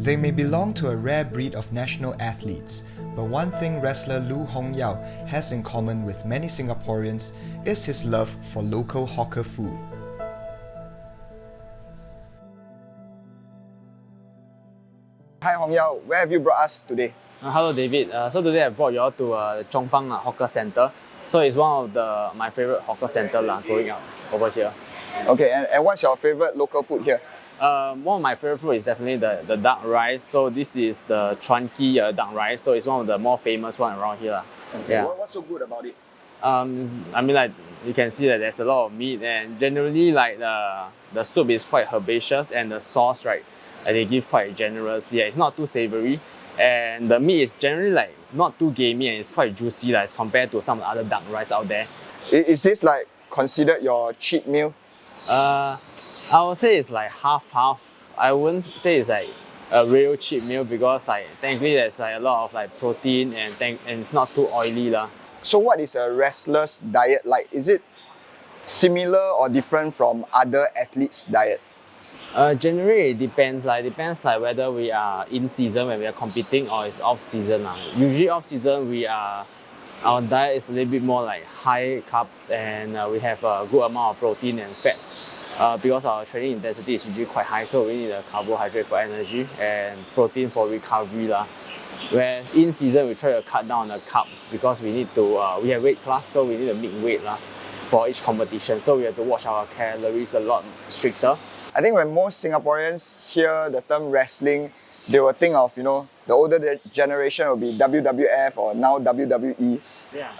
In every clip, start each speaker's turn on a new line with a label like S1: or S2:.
S1: They may belong to a rare breed of national athletes, but one thing wrestler Lou Hong Yeow has in common with many Singaporeans is his love for local hawker food.
S2: Hi Hong Yeow, where have you brought us today?
S3: Hello David, so today I brought you all to Chong Pang Hawker Centre. So it's one of my favourite hawker centre going out over here.
S2: Okay, and what's your favourite local food here?
S3: One of my favourite food is definitely the duck rice. So this is the Trunky duck rice. So it's one of the more famous one around here.
S2: Okay. Yeah. What's so good about it?
S3: I mean, like you can see that there's a lot of meat, and generally like the soup is quite herbaceous, and the sauce, right, they give quite generously. It's not too savoury, and the meat is generally like not too gamey, and it's quite juicy as compared to some other duck rice out there.
S2: Is this like considered your cheat meal?
S3: I would say it's like half-half. I wouldn't say it's like a real cheap meal because like technically there's like a lot of like protein and it's not too oily lah.
S2: So what is a wrestler's diet like? Is it similar or different from other athletes' diet?
S3: Generally it depends like whether we are in season when we are competing or it's off season lah. Usually off season our diet is a little bit more like high carbs, and we have a good amount of protein and fats. Because our training intensity is usually quite high, so we need a carbohydrate for energy and protein for recovery lah. Whereas in season we try to cut down on the carbs because we need to we have weight class, so we need to make weight lah for each competition. So we have to watch our calories a lot stricter.
S2: I think when most Singaporeans hear the term wrestling, they will think of, the older generation will be WWF or now WWE.
S3: Yeah.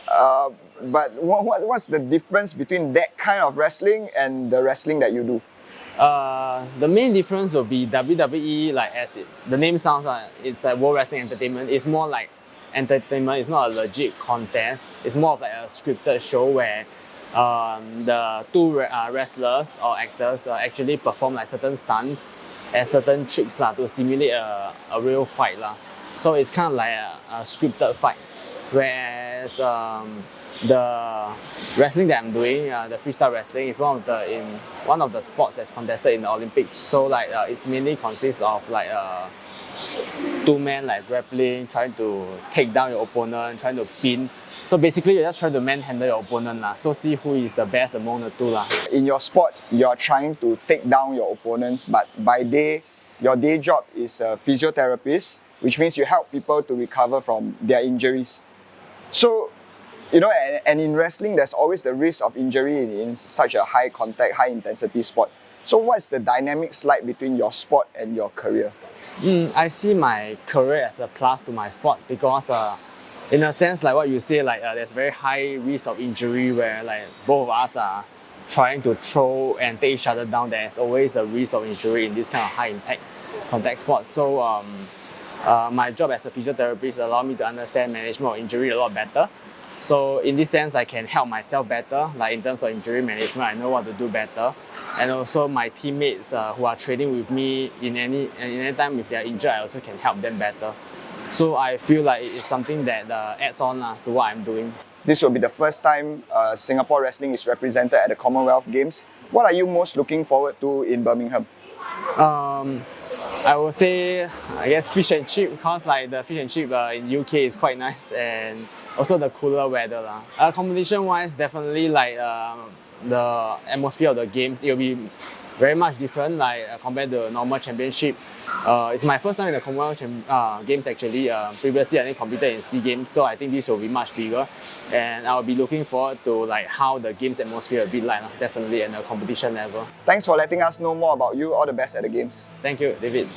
S2: But what's the difference between that kind of wrestling and the wrestling that you do?
S3: The main difference will be WWE, like the name sounds like, it's a World Wrestling Entertainment. It's more like entertainment. It's not a legit contest. It's more of like a scripted show where the two wrestlers or actors actually perform like certain stunts and certain tricks to simulate a real fight. So it's kind of like a scripted fight. Whereas the wrestling that I'm doing, the freestyle wrestling, is one of the sports that's contested in the Olympics. So like it's mainly consists of like two-man like grappling, trying to take down your opponent, trying to pin. So basically you're just trying to manhandle your opponent so see who is the best among the two
S2: In your sport, you're trying to take down your opponents, but your day job is a physiotherapist, which means you help people to recover from their injuries. So, and in wrestling, there's always the risk of injury in such a high contact, high intensity sport. So what's the dynamics like between your sport and your career?
S3: I see my career as a plus to my sport because in a sense, like what you say, like there's very high risk of injury where like both of us are trying to throw and take each other down. There's always a risk of injury in this kind of high impact contact sport. So my job as a physiotherapist allows me to understand management of injury a lot better. So in this sense, I can help myself better, like in terms of injury management, I know what to do better. And also my teammates who are training with me in any time if they are injured, I also can help them better. So I feel like it's something that adds on to what I'm doing.
S2: This will be the first time Singapore wrestling is represented at the Commonwealth Games. What are you most looking forward to in Birmingham?
S3: I would say, I guess fish and chip, because like the fish and chip in UK is quite nice, and also the cooler weather. Competition wise, definitely like the atmosphere of the games, it will be very much different compared to a normal championship. It's my first time in the Commonwealth Games actually. Previously I only competed in SEA Games, so I think this will be much bigger, and I'll be looking forward to how the games atmosphere will be like, definitely, and the competition level.
S2: Thanks for letting us know more about you. All the best at the games.
S3: Thank you, David.